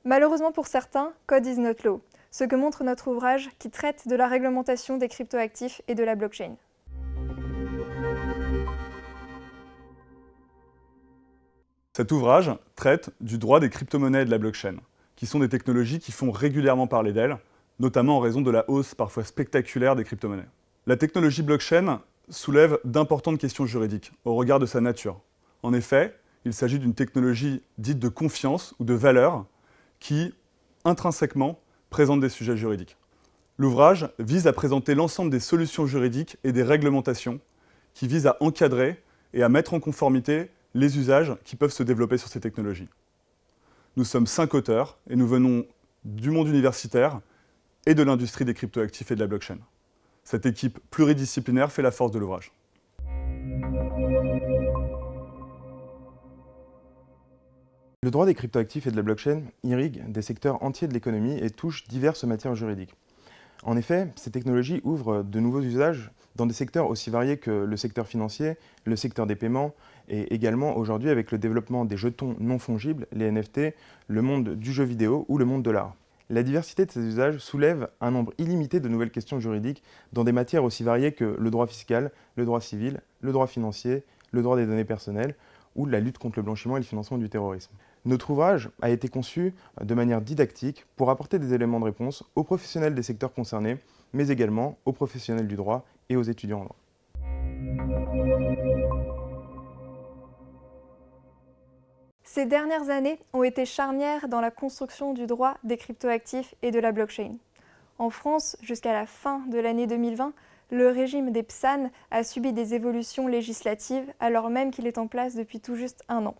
Malheureusement pour certains, code is not law, ce que montre notre ouvrage qui traite de la réglementation des cryptoactifs et de la blockchain. Cet ouvrage traite du droit des crypto-monnaies et de la blockchain, qui sont des technologies qui font régulièrement parler d'elles, notamment en raison de la hausse parfois spectaculaire des crypto-monnaies. La technologie blockchain soulève d'importantes questions juridiques au regard de sa nature. En effet, il s'agit d'une technologie dite de confiance ou de valeur qui, intrinsèquement, présente des sujets juridiques. L'ouvrage vise à présenter l'ensemble des solutions juridiques et des réglementations qui visent à encadrer et à mettre en conformité les usages qui peuvent se développer sur ces technologies. Nous sommes 5 auteurs et nous venons du monde universitaire et de l'industrie des cryptoactifs et de la blockchain. Cette équipe pluridisciplinaire fait la force de l'ouvrage. Le droit des cryptoactifs et de la blockchain irrigue des secteurs entiers de l'économie et touche diverses matières juridiques. En effet, ces technologies ouvrent de nouveaux usages dans des secteurs aussi variés que le secteur financier, le secteur des paiements et également aujourd'hui avec le développement des jetons non fongibles, les NFT, le monde du jeu vidéo ou le monde de l'art. La diversité de ces usages soulève un nombre illimité de nouvelles questions juridiques dans des matières aussi variées que le droit fiscal, le droit civil, le droit financier, le droit des données personnelles ou la lutte contre le blanchiment et le financement du terrorisme. Notre ouvrage a été conçu de manière didactique pour apporter des éléments de réponse aux professionnels des secteurs concernés, mais également aux professionnels du droit et aux étudiants en droit. Ces dernières années ont été charnières dans la construction du droit des cryptoactifs et de la blockchain. En France, jusqu'à la fin de l'année 2020, le régime des PSAN a subi des évolutions législatives alors même qu'il est en place depuis tout juste un an.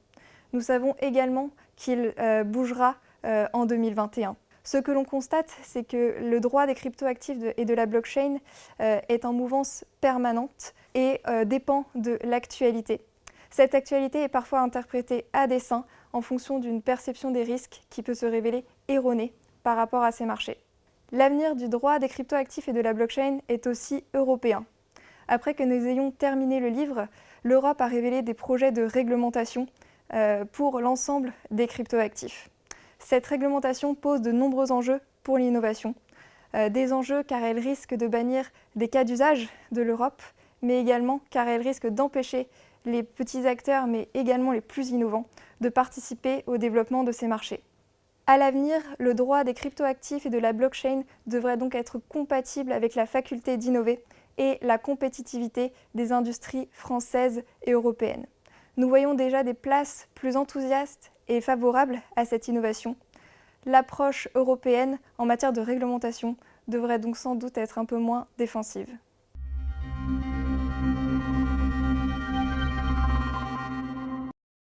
Nous savons également qu'il bougera en 2021. Ce que l'on constate, c'est que le droit des cryptoactifs et de la blockchain est en mouvance permanente et dépend de l'actualité. Cette actualité est parfois interprétée à dessein en fonction d'une perception des risques qui peut se révéler erronée par rapport à ces marchés. L'avenir du droit des cryptoactifs et de la blockchain est aussi européen. Après que nous ayons terminé le livre, l'Europe a révélé des projets de réglementation pour l'ensemble des cryptoactifs. Cette réglementation pose de nombreux enjeux pour l'innovation. Des enjeux car elle risque de bannir des cas d'usage de l'Europe, mais également car elle risque d'empêcher les petits acteurs, mais également les plus innovants, de participer au développement de ces marchés. À l'avenir, le droit des cryptoactifs et de la blockchain devrait donc être compatible avec la faculté d'innover et la compétitivité des industries françaises et européennes. Nous voyons déjà des places plus enthousiastes et favorables à cette innovation. L'approche européenne en matière de réglementation devrait donc sans doute être un peu moins défensive.